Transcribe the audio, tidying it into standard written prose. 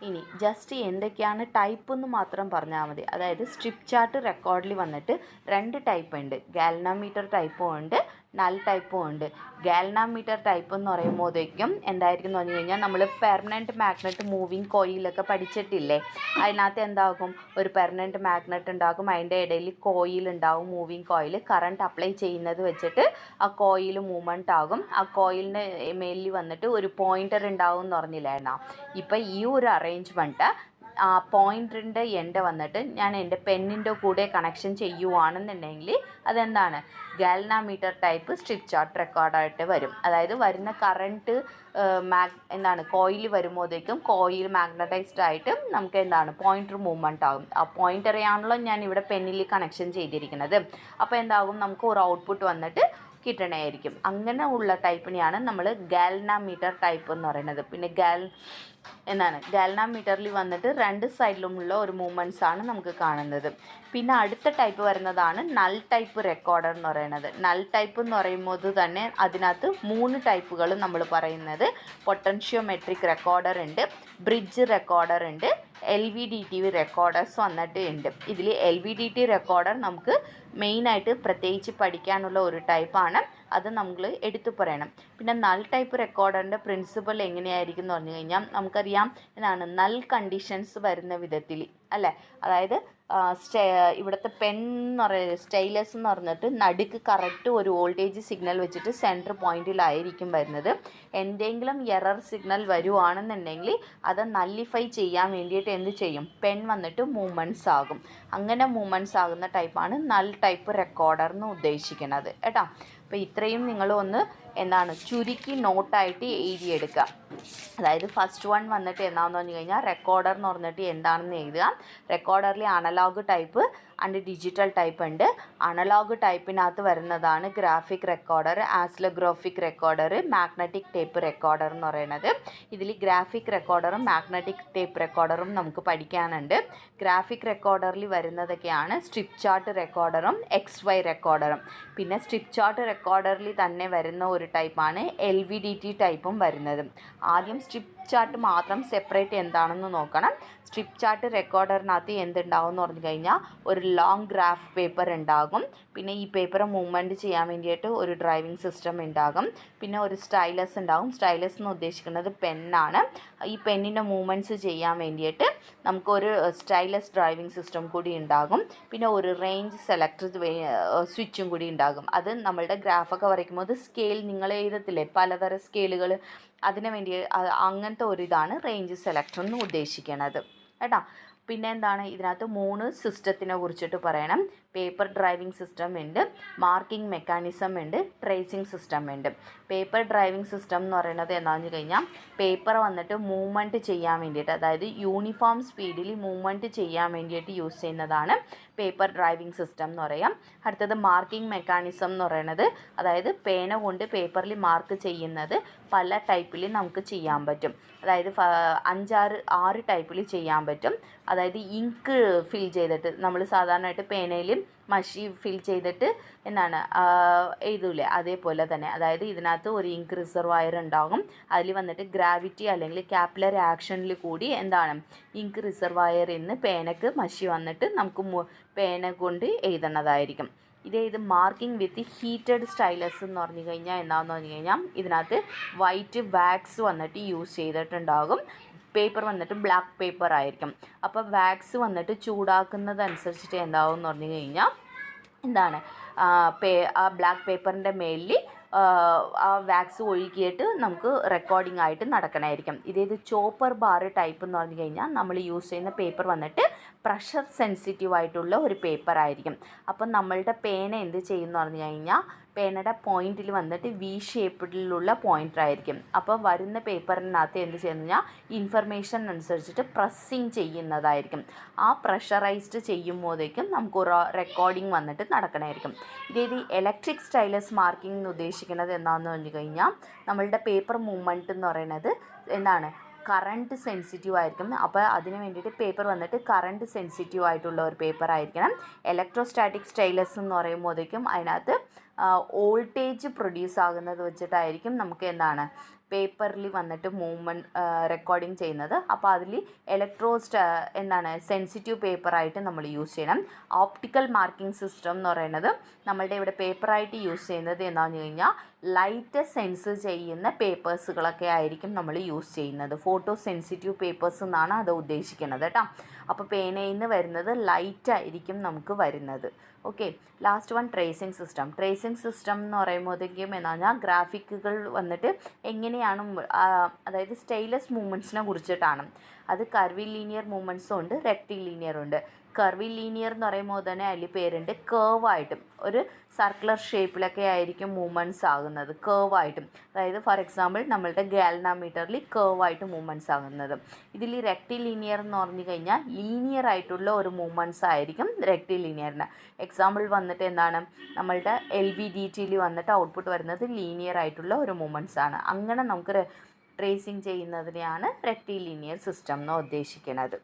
ഇനി ജസ്റ്റ് എന്തൊക്കെയാണ് ടൈപ്പ് എന്ന് മാത്രം പറഞ്ഞാൽ മതി. അതായത് സ്ട്രിപ്പ് ചാർട്ട് റെക്കോർഡിൽ വന്നിട്ട് 2 ടൈപ്പ് ഉണ്ട്. ഗാൽവാനോമീറ്റർ ടൈപ്പും ഉണ്ട്, നൾ ടൈപ്പും ഉണ്ട്. ഗാൽവാനോമീറ്റർ ടൈപ്പ് എന്ന് പറയുമ്പോഴത്തേക്കും എന്തായിരിക്കും എന്ന് പറഞ്ഞു കഴിഞ്ഞാൽ നമ്മൾ പെർമനൻറ്റ് മാഗ്നറ്റ് മൂവിങ് കോയിലൊക്കെ പഠിച്ചിട്ടില്ലേ? അതിനകത്ത് എന്താകും, ഒരു പെർമനൻറ്റ് മാഗ്നറ്റ് ഉണ്ടാകും, അതിൻ്റെ ഇടയിൽ കോയിൽ ഉണ്ടാകും, മൂവിങ് കോയിൽ. കറണ്ട് അപ്ലൈ ചെയ്യുന്നത് വെച്ചിട്ട് ആ കോയിൽ മൂവ്മെൻറ്റ് ആകും. ആ കോയിലിൻ്റെ മേലിൽ വന്നിട്ട് ഒരു പോയിൻ്റർ ഉണ്ടാകും എന്ന് പറഞ്ഞില്ലായിരുന്നോ? ഇപ്പം ഈ ഒരു അറേഞ്ച്മെൻറ്റ് ആ പോയിൻ്ററിൻ്റെ എൻഡ് വന്നിട്ട് ഞാൻ എൻ്റെ പെന്നിൻ്റെ കൂടെ കണക്ഷൻ ചെയ്യുവാണെന്നുണ്ടെങ്കിൽ അതെന്താണ്, ഗാൽവാനോമീറ്റർ ടൈപ്പ് സ്ട്രിപ്പ് ചാർട്ട് റെക്കോർഡായിട്ട് വരും. അതായത് വരുന്ന കറണ്ട് എന്താണ് കോയിൽ വരുമ്പോഴത്തേക്കും കോയിൽ മാഗ്നറ്റൈസ്ഡ് ആയിട്ട് നമുക്ക് എന്താണ് പോയിൻ്റർ മൂവ്മെൻറ്റ് ആകും. ആ പോയിൻ്ററെയാണല്ലോ ഞാൻ ഇവിടെ പെന്നിൽ കണക്ഷൻ ചെയ്തിരിക്കുന്നത്. അപ്പോൾ എന്താകും, നമുക്ക് ഒരു ഔട്ട്പുട്ട് വന്നിട്ട് കിട്ടണമായിരിക്കും. അങ്ങനെ ഉള്ള ടൈപ്പിനെയാണ് നമ്മൾ ഗാൽവാനോമീറ്റർ ടൈപ്പ് എന്ന് പറയുന്നത്. പിന്നെ ഗാൽവാനോമീറ്ററിൽ വന്നിട്ട് 2 സൈഡിലുമുള്ള ഒരു മൂവ്മെൻറ്റ്സ് ആണ് നമുക്ക് കാണുന്നത്. പിന്നെ അടുത്ത ടൈപ്പ് വരുന്നതാണ് നൾ ടൈപ്പ് റെക്കോർഡർ എന്ന് പറയുന്നത്. നൾ ടൈപ്പ് എന്ന് പറയുമ്പോൾ തന്നെ അതിനകത്ത് 3 ടൈപ്പുകൾ നമ്മൾ പറയുന്നത് പൊട്ടൻഷ്യോമെട്രിക് റെക്കോർഡർ ഉണ്ട്, ബ്രിഡ്ജ് റെക്കോർഡർ ഉണ്ട്, LVDT റെക്കോർഡേഴ്സ് വന്നിട്ട് ഉണ്ട്. ഇതിൽ LVDT റെക്കോർഡർ നമുക്ക് മെയിനായിട്ട് പ്രത്യേകിച്ച് പഠിക്കാനുള്ള ഒരു ടൈപ്പാണ്. അത് നമ്മൾ എടുത്തു പറയണം. പിന്നെ നൾ ടൈപ്പ് റെക്കോർഡറിൻ്റെ പ്രിൻസിപ്പൽ എങ്ങനെയായിരിക്കും എന്ന് പറഞ്ഞു കഴിഞ്ഞാൽ നമുക്കറിയാം, എന്താണ് നൾ കണ്ടീഷൻസ് വരുന്ന വിധത്തിൽ അല്ലേ? അതായത് ഇവിടുത്തെ പെൻ എന്ന് പറയുന്നത് സ്റ്റൈലസ് എന്ന് പറഞ്ഞിട്ട് നടുക്ക് കറക്റ്റ് ഒരു വോൾട്ടേജ് സിഗ്നൽ വെച്ചിട്ട് സെൻറ്റർ പോയിൻറ്റിലായിരിക്കും വരുന്നത്. എന്തെങ്കിലും എറർ സിഗ്നൽ വരുവാണെന്നുണ്ടെങ്കിൽ അത് നള്ളിഫൈ ചെയ്യാൻ വേണ്ടിയിട്ട് എന്ത് ചെയ്യും, പെൻ വന്നിട്ട് മൂവ്മെൻറ്റ്സ് ആകും. അങ്ങനെ മൂവ്മെൻറ്റ്സ് ആകുന്ന ടൈപ്പാണ് നൾ ടൈപ്പ് റെക്കോർഡർ എന്ന് ഉദ്ദേശിക്കുന്നത് കേട്ടോ. അപ്പോൾ ഇത്രയും നിങ്ങൾ ഒന്ന് എന്താണ് ചുരുക്കി നോട്ടായിട്ട് എഴുതിയെടുക്കുക. അതായത് ഫസ്റ്റ് വൺ വന്നിട്ട് എന്താണെന്ന് പറഞ്ഞു കഴിഞ്ഞാൽ റെക്കോർഡർ എന്ന് പറഞ്ഞിട്ട് എന്താണെന്ന് എഴുതുക. റെക്കോർഡറിൽ analogue type and digital type ഉണ്ട്. അനലോഗ് ടൈപ്പിനകത്ത് വരുന്നതാണ് graphic recorder, oscillographic recorder, magnetic tape recorder എന്ന് പറയുന്നത്. ഇതിൽ ഗ്രാഫിക് റെക്കോർഡറും മാഗ്നറ്റിക് ടേപ്പ് റെക്കോർഡറും നമുക്ക് പഠിക്കാനുണ്ട്. ഗ്രാഫിക് റെക്കോർഡറിൽ വരുന്നതൊക്കെയാണ് സ്ട്രിപ്പ് ചാർട്ട് റെക്കോർഡറും XY റെക്കോർഡറും. പിന്നെ സ്ട്രിപ്പ് ചാർട്ട് റെക്കോർഡറിൽ തന്നെ വരുന്ന ഒരു ടൈപ്പാണ് LVDT ടൈപ്പും വരുന്നത്. ആദ്യം സ്ട്രിപ്പ് ചാർട്ട് മാത്രം സെപ്പറേറ്റ് എന്താണെന്ന് നോക്കണം. സ്ട്രിപ്പ് ചാർട്ട് റെക്കോർഡറിനകത്ത് എന്തുണ്ടാവും എന്ന് പറഞ്ഞു കഴിഞ്ഞാൽ ഒരു ലോങ് ഗ്രാഫ് പേപ്പർ ഉണ്ടാകും. പിന്നെ ഈ പേപ്പർ മൂവ്മെൻറ്റ് ചെയ്യാൻ വേണ്ടിയിട്ട് ഒരു ഡ്രൈവിംഗ് സിസ്റ്റം ഉണ്ടാകും. പിന്നെ ഒരു സ്റ്റൈലസ് ഉണ്ടാകും. സ്റ്റൈലസ് എന്ന് ഉദ്ദേശിക്കുന്നത് പെന്നാണ്. ഈ പെന്നിൻ്റെ മൂവ്മെൻറ്റ്സ് ചെയ്യാൻ വേണ്ടിയിട്ട് നമുക്കൊരു സ്റ്റൈലസ് ഡ്രൈവിംഗ് സിസ്റ്റം കൂടി ഉണ്ടാകും. പിന്നെ ഒരു റേഞ്ച് സെലക്ടർ സ്വിച്ചും കൂടി ഉണ്ടാകും. അത് നമ്മളുടെ ഗ്രാഫൊക്കെ വരയ്ക്കുമ്പോൾ അത് സ്കെയിൽ നിങ്ങൾ എഴുതത്തില്ലേ, പലതരം സ്കെയിലുകൾ, അതിന് വേണ്ടി അങ്ങനത്തെ ഒരു ഇതാണ് റേഞ്ച് സെലക്ടർ എന്ന് ഉദ്ദേശിക്കുന്നത് കേട്ടോ. പിന്നെ എന്താണ്, ഇതിനകത്ത് 3 സിസ്റ്റത്തിനെ കുറിച്ചിട്ട് പറയണം. പേപ്പർ ഡ്രൈവിംഗ് സിസ്റ്റം ഉണ്ട്, മാർക്കിംഗ് മെക്കാനിസം ഉണ്ട്, ട്രേസിംഗ് സിസ്റ്റം ഉണ്ട്. പേപ്പർ ഡ്രൈവിംഗ് സിസ്റ്റം എന്ന് പറയുന്നത് എന്താണെന്ന് വെച്ച് കഴിഞ്ഞാൽ പേപ്പർ വന്നിട്ട് മൂവ്മെൻറ്റ് ചെയ്യാൻ വേണ്ടിയിട്ട്, അതായത് യൂണിഫോം സ്പീഡിൽ മൂവ്മെൻറ്റ് ചെയ്യാൻ വേണ്ടിയിട്ട് യൂസ് ചെയ്യുന്നതാണ് പേപ്പർ ഡ്രൈവിംഗ് സിസ്റ്റം എന്ന് പറയാം. അടുത്തത് മാർക്കിംഗ് മെക്കാനിസം എന്ന് പറയുന്നത്, അതായത് പേന കൊണ്ട് പേപ്പറിൽ മാർക്ക് ചെയ്യുന്നത് പല ടൈപ്പിൽ നമുക്ക് ചെയ്യാൻ പറ്റും. അതായത് 5-6 ടൈപ്പിൽ ചെയ്യാൻ പറ്റും. അതായത് ഇങ്ക് ഫിൽ ചെയ്തിട്ട് നമ്മൾ സാധാരണയായിട്ട് പേനയിൽ മഷി ഫിൽ ചെയ്തിട്ട് എന്താണ് എഴുതൂലേ, അതേപോലെ തന്നെ. അതായത് ഇതിനകത്ത് ഒരു ഇങ്ക് റിസർവയർ ഉണ്ടാകും. അതിൽ വന്നിട്ട് ഗ്രാവിറ്റി അല്ലെങ്കിൽ കാപ്പിലറി ആക്ഷനിൽ കൂടി എന്താണ് ഇങ്ക് റിസർവയറിൽ നിന്ന് പേനക്ക് മഷി വന്നിട്ട് നമുക്ക് പേന കൊണ്ട് എഴുതണതായിരിക്കും. ഇത് മാർക്കിംഗ് വിത്ത് ഹീറ്റഡ് സ്റ്റൈലസ് എന്ന് പറഞ്ഞു കഴിഞ്ഞാൽ എന്താണെന്ന് പറഞ്ഞു കഴിഞ്ഞാൽ ഇതിനകത്ത് വൈറ്റ് വാക്സ് വന്നിട്ട് യൂസ് ചെയ്തിട്ടുണ്ടാകും. പേപ്പർ വന്നിട്ട് ബ്ലാക്ക് പേപ്പർ ആയിരിക്കും. അപ്പോൾ വാക്സ് വന്നിട്ട് ചൂടാക്കുന്നതനുസരിച്ചിട്ട് എന്താവും എന്ന് പറഞ്ഞു കഴിഞ്ഞാൽ എന്താണ് ആ ബ്ലാക്ക് പേപ്പറിൻ്റെ മേലിൽ ആ വാക്സ് ഒഴുകിയിട്ട് നമുക്ക് റെക്കോർഡിംഗ് ആയിട്ട് നടക്കണമായിരിക്കും. ചോപ്പർ ബാർ ടൈപ്പ് എന്ന് പറഞ്ഞു കഴിഞ്ഞാൽ നമ്മൾ യൂസ് ചെയ്യുന്ന പേപ്പർ വന്നിട്ട് പ്രഷർ സെൻസിറ്റീവ് ആയിട്ടുള്ള ഒരു പേപ്പർ ആയിരിക്കും. അപ്പം നമ്മളുടെ പേന എന്ത് ചെയ്യുമെന്ന് പറഞ്ഞു കഴിഞ്ഞാൽ പേനയുടെ പോയിന്റിൽ വന്നിട്ട് V ഷേപ്പിലുള്ള പോയിൻ്റർ ആയിരിക്കും. അപ്പോൾ വരുന്ന പേപ്പറിനകത്ത് എന്ത് ചെയ്യുന്നു കഴിഞ്ഞാൽ ഇൻഫർമേഷൻ അനുസരിച്ചിട്ട് പ്രസ്സിങ് ചെയ്യുന്നതായിരിക്കും. ആ പ്രഷറൈസ്ഡ് ചെയ്യുമ്പോഴേക്കും നമുക്കൊരു റെക്കോർഡിംഗ് വന്നിട്ട് നടക്കണമായിരിക്കും. ഇലക്ട്രിക് സ്റ്റൈലസ് മാർക്കിംഗ് എന്ന് ഉദ്ദേശിക്കുന്നത് എന്താണെന്ന് പറഞ്ഞു കഴിഞ്ഞാൽ നമ്മളുടെ പേപ്പർ മൂവ്മെൻറ്റ് എന്ന് പറയുന്നത് എന്താണ് കറണ്ട് സെൻസിറ്റീവ് ആയിരിക്കും. അപ്പോൾ അതിന് വേണ്ടിയിട്ട് പേപ്പർ വന്നിട്ട് കറണ്ട് സെൻസിറ്റീവ് ആയിട്ടുള്ള ഒരു പേപ്പർ ആയിരിക്കണം. ഇലക്ട്രോസ്റ്റാറ്റിക് സ്റ്റൈലസ് എന്ന് പറയുമ്പോഴേക്കും അതിനകത്ത് വോൾട്ടേജ് പ്രൊഡ്യൂസ് ആകുന്നത് വെച്ചിട്ടായിരിക്കും നമുക്ക് എന്താണ് പേപ്പറിൽ വന്നിട്ട് റെക്കോർഡിങ് ചെയ്യുന്നത്. അപ്പോൾ അതിൽ സെൻസിറ്റീവ് പേപ്പറായിട്ട് നമ്മൾ യൂസ് ചെയ്യണം. ഓപ്റ്റിക്കൽ മാർക്കിംഗ് സിസ്റ്റം എന്ന് പറയുന്നത് നമ്മളുടെ ഇവിടെ പേപ്പറായിട്ട് യൂസ് ചെയ്യുന്നത് എന്താണെന്ന് കഴിഞ്ഞാൽ ലൈറ്റ് സെൻസ് ചെയ്യുന്ന പേപ്പേഴ്സുകളൊക്കെ ആയിരിക്കും നമ്മൾ യൂസ് ചെയ്യുന്നത്. ഫോട്ടോ സെൻസിറ്റീവ് പേപ്പേഴ്സ് എന്നാണ് അത് ഉദ്ദേശിക്കുന്നത് കേട്ടോ. അപ്പോൾ പേനയിൽ നിന്ന് വരുന്നത് ലൈറ്റ് ആയിരിക്കും നമുക്ക് വരുന്നത്. Okay, last one tracing system. Tracing system എന്ന് പറയുമ്പോഴത്തേക്കും എന്താ പറഞ്ഞാൽ ഗ്രാഫിക്കുകൾ വന്നിട്ട് എങ്ങനെയാണ് അതായത് സ്റ്റൈലസ് മൂവ്മെൻറ്റ്സിനെ കുറിച്ചിട്ടാണ്. അത് കർവി ലീനിയർ മൂവ്മെൻറ്റ്സും ഉണ്ട്, റെക്ടി ലീനിയർ ഉണ്ട്. കർവി ലീനിയർ എന്ന് പറയുമ്പോൾ തന്നെ അതിൽ പേരുണ്ട് കേവായിട്ടും, ഒരു സർക്കുലർ ഷേപ്പിലൊക്കെ ആയിരിക്കും മൂവ്മെൻറ്റ്സ് ആകുന്നത്, കേവായിട്ടും. അതായത് ഫോർ എക്സാമ്പിൾ നമ്മളുടെ ഗാൽനാമീറ്ററിൽ കേവായിട്ട് മൂവ്മെൻറ്റ്സ് ആകുന്നത്. ഇതിൽ റെക്ടി ലീനിയർ എന്ന് പറഞ്ഞു കഴിഞ്ഞാൽ ലീനിയർ ആയിട്ടുള്ള ഒരു മൂവ്മെൻറ്റ്സ് ആയിരിക്കും റെക്ടി ലീനിയറിന്. എക്സാമ്പിൾ വന്നിട്ട് എന്താണ്, നമ്മളുടെ LVDTയിൽ വന്നിട്ട് ഔട്ട്പുട്ട് വരുന്നത് ലീനിയർ ആയിട്ടുള്ള ഒരു മൂവ്മെൻറ്റ്സ് ആണ്. അങ്ങനെ നമുക്ക് ട്രേസിങ് ചെയ്യുന്നതിനെയാണ് റെക്ടി ലീനിയർ സിസ്റ്റം എന്ന് ഉദ്ദേശിക്കുന്നത്.